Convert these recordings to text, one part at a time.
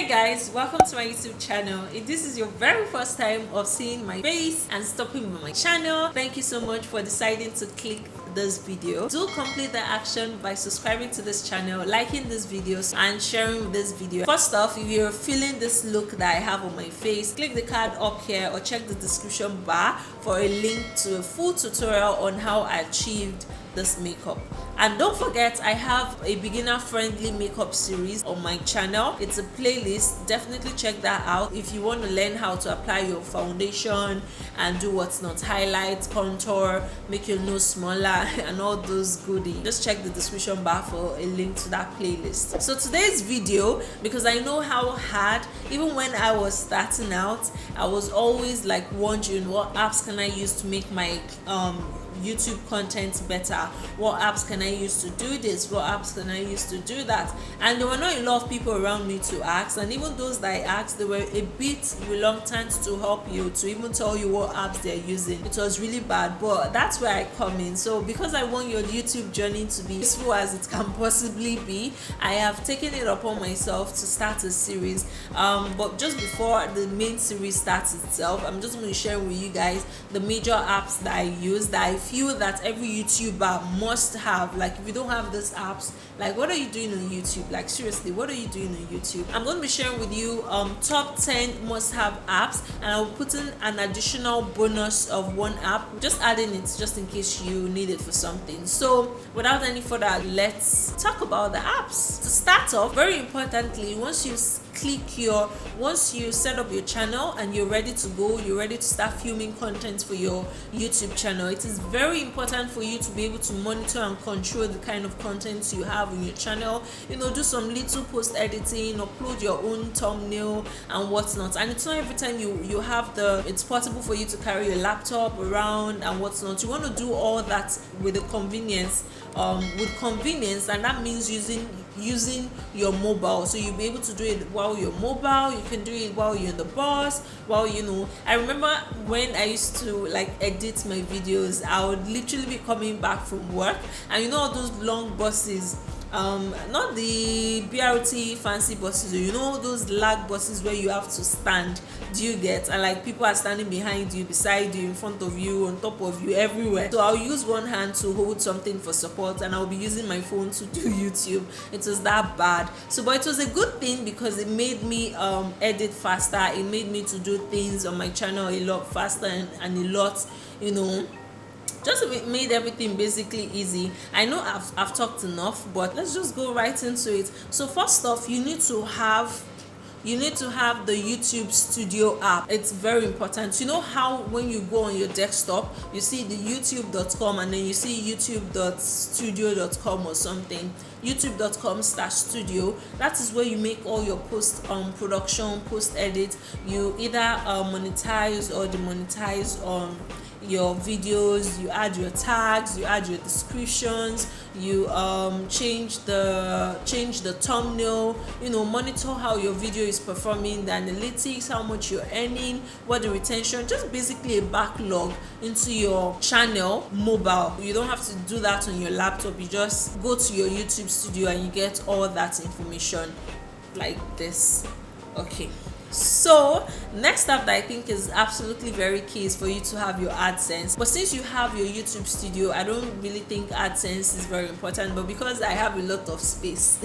Hey guys, welcome to my YouTube channel. If this is your very first time of seeing my face and stopping by my channel, thank you so much for deciding to click this video. Do complete the action by subscribing to this channel, liking this video and sharing this video. First off, if you're feeling this look that I have on my face, click the card up here or check the description bar for a link to a full tutorial on how I achieved this makeup. And don't forget, I have a beginner friendly makeup series on my channel. It's a playlist. Definitely check that out if you want to learn how to apply your foundation and do what's not, highlight, contour, make your nose smaller and all those goodies. Just check the description bar for a link to that playlist. So today's video, because I know how hard, even when I was starting out, I was always like wondering what apps can I use to make my YouTube content better. What apps can I use to do this? What apps can I use to do that? And there were not a lot of people around me to ask, and even those that I asked, they were a bit reluctant to help you, to even tell you what apps they're using. It was really bad, but that's where I come in. So because I want your YouTube journey to be useful as it can possibly be, I have taken it upon myself to start a series. But just before the main series starts itself, I'm just going to share with you guys the major apps that I use, that I feel that every YouTuber must have. Like, if you don't have these apps, like, what are you doing on YouTube? Like, seriously, what are you doing on YouTube? I'm going to be sharing with you top 10 must-have apps, and I'll put in an additional bonus of one app, just adding it just in case you need it for something. So without any further, let's talk about the apps. To start off, very importantly, once you set up your channel and you're ready to go, you're ready to start filming content for your YouTube channel, it is very important for you to be able to monitor and control the kind of content you have on your channel. You know, do some little post editing, upload your own thumbnail and whatnot. And it's not every time you have it's possible for you to carry your laptop around and whatnot. You want to do all that with the convenience, and that means using your mobile. So you'll be able to do it while you're mobile. You can do it while you're in the bus, while, you know, I remember when I used to like edit my videos, I would literally be coming back from work, and you know all those long buses, not the BRT fancy buses, you know, those lag buses where you have to stand, do you get, and like people are standing behind you, beside you, in front of you, on top of you, everywhere. So I'll use one hand to hold something for support, and I'll be using my phone to do YouTube. It was that bad. So but it was a good thing because it made me edit faster. It made me to do things on my channel a lot faster and a lot, you know, just made everything basically easy. I know I've talked enough, but let's just go right into it. So first off, you need to have the YouTube Studio app. It's very important. You know how when you go on your desktop, you see the youtube.com and then you see youtube.studio.com or something, youtube.com/studio. That is where you make all your post production, post edit. You either monetize or demonetize your videos, you add your tags, you add your descriptions, you change the thumbnail, you know, monitor how your video is performing, the analytics, how much you're earning, what the retention, just basically a backlog into your channel mobile. You don't have to do that on your laptop. You just go to your YouTube Studio and you get all that information like this. Okay, so next up that I think is absolutely very key is for you to have your AdSense. But since you have your YouTube Studio, I don't really think AdSense is very important, but because I have a lot of space,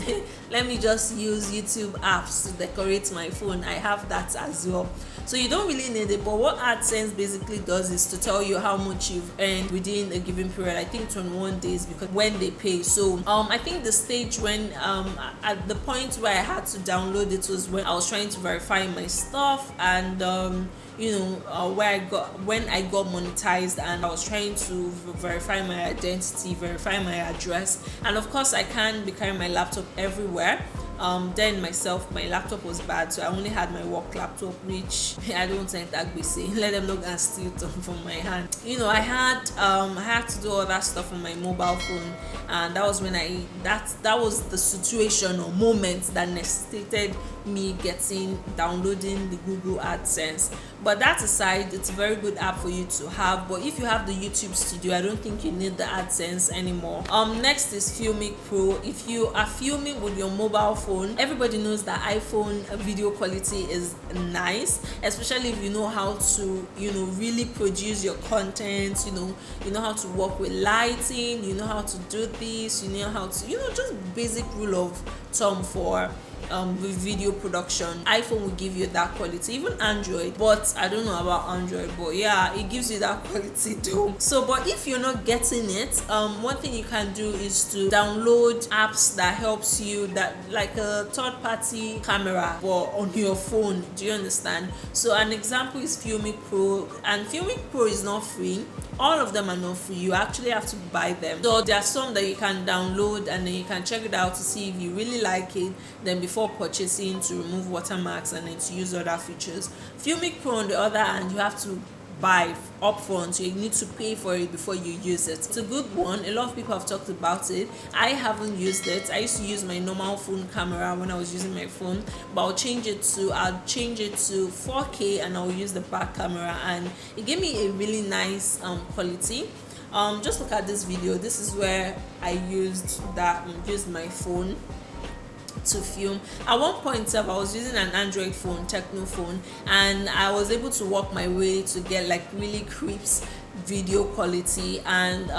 let me just use YouTube apps to decorate my phone. I have that as well. So you don't really need it, but what AdSense basically does is to tell you how much you've earned within a given period. I think 21 days, because when they pay. So I think the stage when at the point where I had to download it was when I was trying to verify my stuff, and you know, when I got monetized, and I was trying to verify my identity, verify my address, and of course I can't be carrying my laptop everywhere. Then my laptop was bad, so I only had my work laptop, which I don't think that be saying, let them not and steal it from my hand. You know, I had to do all that stuff on my mobile phone, and that was when that was the situation or moment that necessitated me downloading the Google AdSense. But that aside, it's a very good app for you to have. But if you have the YouTube Studio, I don't think you need the AdSense anymore. Next is Filmic Pro. If you are filming with your mobile phone, phone. Everybody knows that iPhone video quality is nice, especially if you know how to, really produce your content. You know how to work with lighting, you know how to do this, you know how to, just basic rule of thumb for with video production. iPhone will give you that quality, even Android, but I don't know about Android, but yeah, it gives you that quality too. So but if you're not getting it, one thing you can do is to download apps that helps you, that like a third-party camera but on your phone. Do you understand? So an example is Filmic Pro, and Filmic Pro is not free. All of them are not free. You actually have to buy them. So there are some that you can download and then you can check it out to see if you really like it, then before purchasing, to remove watermarks and then to use other features. Filmic Pro on the other hand, you have to buy upfront, so you need to pay for it before you use it. It's a good one. A lot of people have talked about it. I haven't used it. I used to use my normal phone camera when I was using my phone, but I'll change it to 4K and I'll use the back camera, and it gave me a really nice quality. Just look at this video. This is where I used my phone to film. At one point I was using an Android phone, Techno phone, and I was able to work my way to get like really crisp video quality, and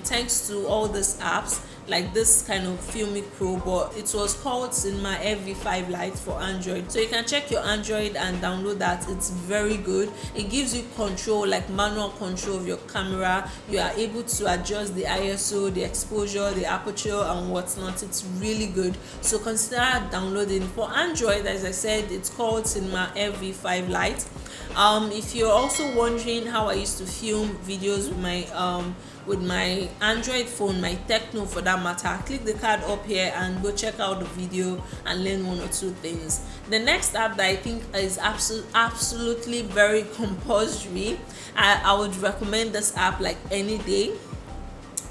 thanks to all these apps like this kind of Filmic Pro, but it was called Cinema FV5 Lite for Android. So you can check your Android and download that. It's very good. It gives you control, like manual control of your camera. You are able to adjust the ISO, the exposure, the aperture and whatnot. It's really good. So consider downloading. For Android, as I said, it's called Cinema FV5 Lite. If you're also wondering how I used to film videos with my Android phone, my Techno for that matter, click the card up here and go check out the video and learn one or two things. The next app that I think is absolutely very compulsory, I would recommend this app like any day,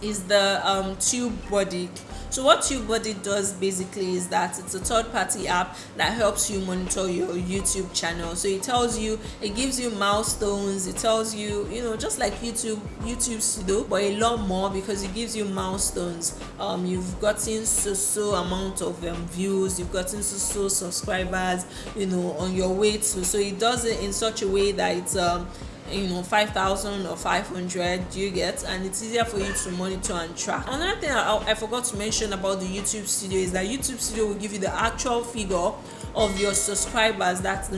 is the TubeBuddy. So what TubeBuddy does basically is that it's a third-party app that helps you monitor your YouTube channel. So it tells you, it gives you milestones, it tells you, just like YouTube Studio, but a lot more, because it gives you milestones. You've gotten so amount of views, you've gotten so subscribers, on your way to. So it does it in such a way that it's 5,000 or 500, do you get? And it's easier for you to monitor and track. Another thing I forgot to mention about the YouTube Studio is that YouTube Studio will give you the actual figure of your subscribers. That's the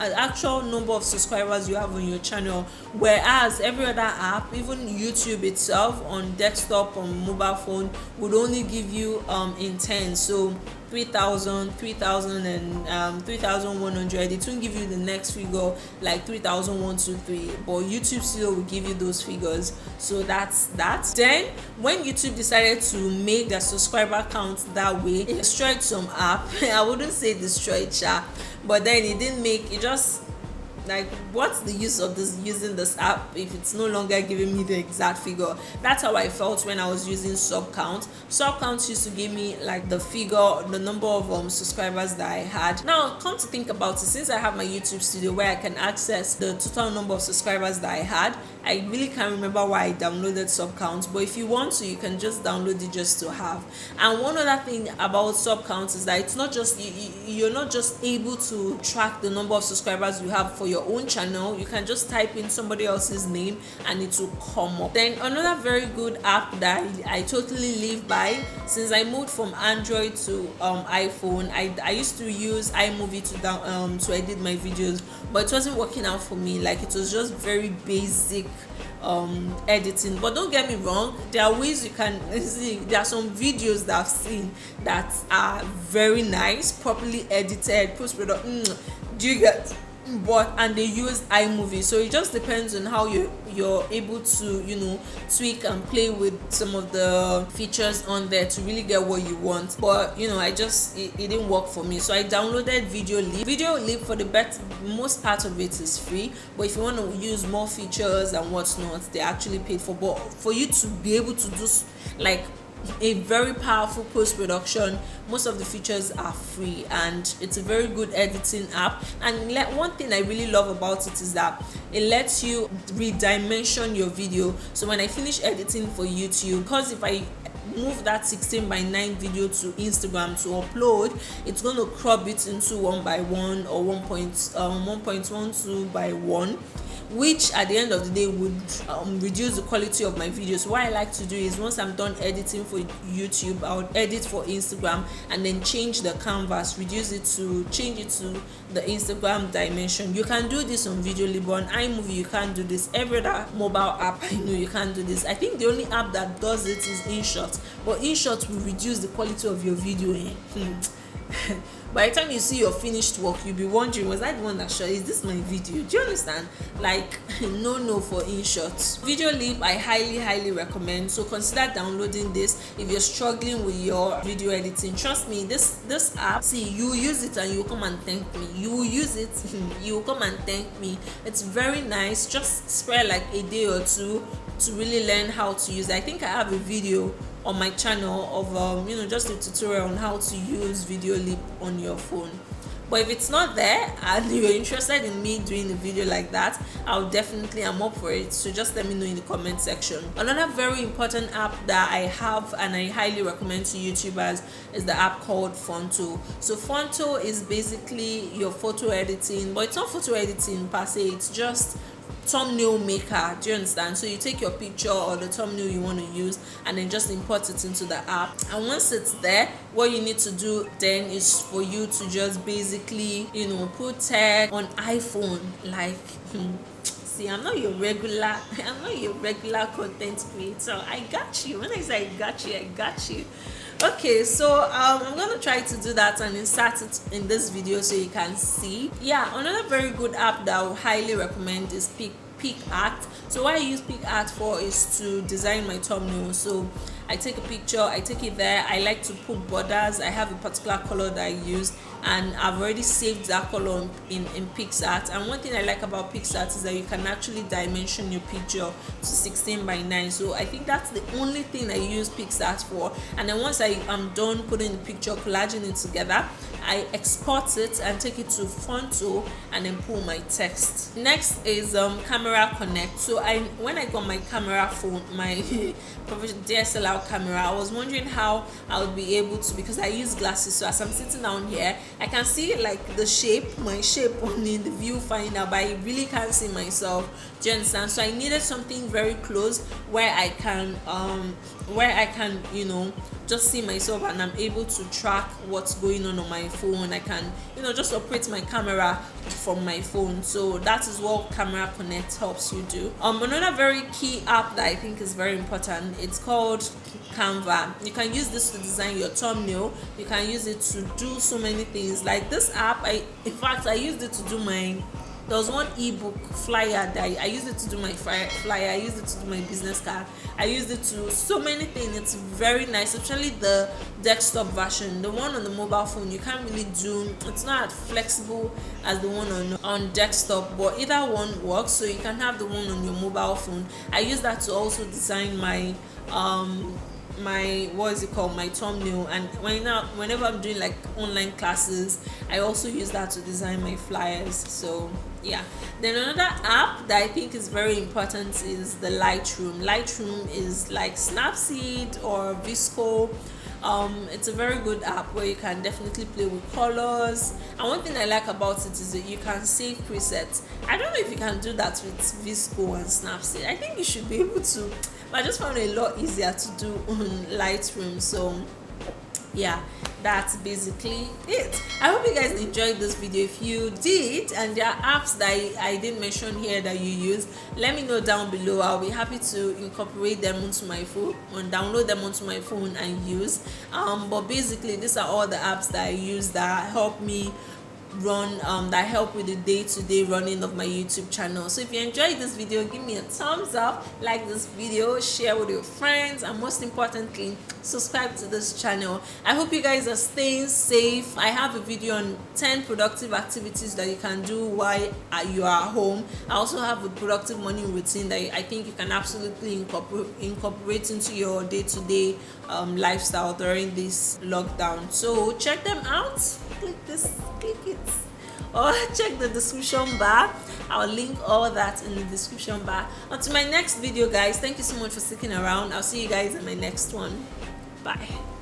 actual number of subscribers you have on your channel, whereas every other app, even YouTube itself on desktop, on mobile phone, would only give you in 10. So 3,000 and 3,100. It won't give you the next figure like 3,123, but YouTube Studio will give you those figures. So that's that. Then when YouTube decided to make their subscriber count that way, it destroyed some app. I wouldn't say destroyed, but then it didn't make it. Just like, what's the use of using this app if it's no longer giving me the exact figure? That's how I felt when I was using SubCount. SubCount used to give me like the figure, the number of subscribers that I had. Now come to think about it, since I have my YouTube Studio where I can access the total number of subscribers that I had, I really can't remember why I downloaded SubCount, but if you want to, you can just download it just to have. And one other thing about SubCount is that it's not just you're not just able to track the number of subscribers you have for your own channel. You can just type in somebody else's name and it will come up. Then another very good app that I totally live by, since I moved from Android to iPhone, I used to use iMovie to edit my videos, but it wasn't working out for me. Like, it was just very basic editing. But don't get me wrong, there are ways you can see. There are some videos that I've seen that are very nice, properly edited, post-production. Do you get? And they use iMovie, so it just depends on how you're able to tweak and play with some of the features on there to really get what you want. But it didn't work for me, so I downloaded VideoLip. For the most part of it is free, but if you want to use more features and whatnot, they actually paid for. But for you to be able to do like a very powerful post-production, most of the features are free, and it's a very good editing app. And one thing I really love about it is that it lets you redimension your video. So when I finish editing for YouTube, because if I move that 16:9 video to Instagram to upload, it's going to crop it into 1:1 or 1.12/1, which at the end of the day would reduce the quality of my videos. So what I like to do is, once I'm done editing for YouTube, I'll edit for Instagram and then change the canvas, change it to the Instagram dimension. You can do this on Videolib. On iMovie you can't do this. Every other mobile app I know you can't do this. I think the only app that does it is InShot, but InShot will reduce the quality of your video. By the time you see your finished work, you'll be wondering, was I the one that shot? Is this my video? Do you understand? Like, no for InShot. Videolib I highly recommend, so consider downloading this if you're struggling with your video editing. Trust me, this app, see, you use it and you will come and thank me. You will use it, you will come and thank me. It's very nice. Just spare like a day or two to really learn how to use it. I think I have a video on my channel of just a tutorial on how to use Videolib on your phone. But if it's not there and you're interested in me doing a video like that, I'm up for it. So just let me know in the comment section. Another very important app that I have and I highly recommend to YouTubers is the app called Fonto. So Fonto is basically your photo editing, but it's not photo editing per se, it's just thumbnail maker. Do you understand? So you take your picture or the thumbnail you want to use and then just import it into the app, and once it's there, what you need to do then is for you to just basically put tag on iPhone. Like see, I'm not your regular content creator. I got you. When I say I got you. Okay, so I'm gonna try to do that and insert it in this video so you can see. Yeah, another very good app that I would highly recommend is PicArt. So what I use PicArt for is to design my thumbnail. So I take a picture, I take it there. I like to put borders. I have a particular color that I use, and I've already saved that color in PicArt. And one thing I like about PicArt is that you can actually dimension your picture to 16:9. So I think that's the only thing I use PicArt for. And then once I am done putting the picture, collaging it together, I export it and take it to Fonto and then pull my text. Next is Camera Connect. So when I got my camera phone, my DSLR camera, I was wondering how I would be able to, because I use glasses, so as I'm sitting down here I can see like my shape only in the viewfinder, but I really can't see myself. Do you understand? So I needed something very close where I can just see myself and I'm able to track what's going on my phone. I can just operate my camera from my phone. So that is what Camera Connect helps you do. Another very key app that I think is very important, it's called Canva. You can use this to design your thumbnail. You can use it to do so many things. Like this app, in fact I used it to do there was one ebook flyer that I used it to do my flyer. I used it to do my business card. I used it to so many things. It's very nice, especially the desktop version. The one on the mobile phone you can't really do, it's not as flexible as the one on desktop, but either one works. So you can have the one on your mobile phone. I use that to also design my my thumbnail, and whenever I'm doing like online classes, I also use that to design my flyers. So yeah. Then another app that I think is very important is the Lightroom is like Snapseed or Visco. It's a very good app where you can definitely play with colors, and one thing I like about it is that you can save presets. I don't know if you can do that with Visco and Snapseed. I think you should be able to, but I just found it a lot easier to do on Lightroom. So yeah, that's basically it. I hope you guys enjoyed this video. If you did and there are apps that I didn't mention here that you use, let me know down below. I'll be happy to incorporate them onto my phone and download them onto my phone and use. But basically these are all the apps that I use that help me run that help with the day-to-day running of my YouTube channel. So if you enjoyed this video, give me a thumbs up, like this video, share with your friends, and most importantly, subscribe to this channel. I hope you guys are staying safe. I have a video on 10 productive activities that you can do while you are at home. I also have a productive morning routine that I think you can absolutely incorporate into your day-to-day lifestyle during this lockdown. So check them out. Click it, or check the description bar. I'll link all that in the description bar. Until my next video, guys, thank you so much for sticking around. I'll see you guys in my next one. Bye.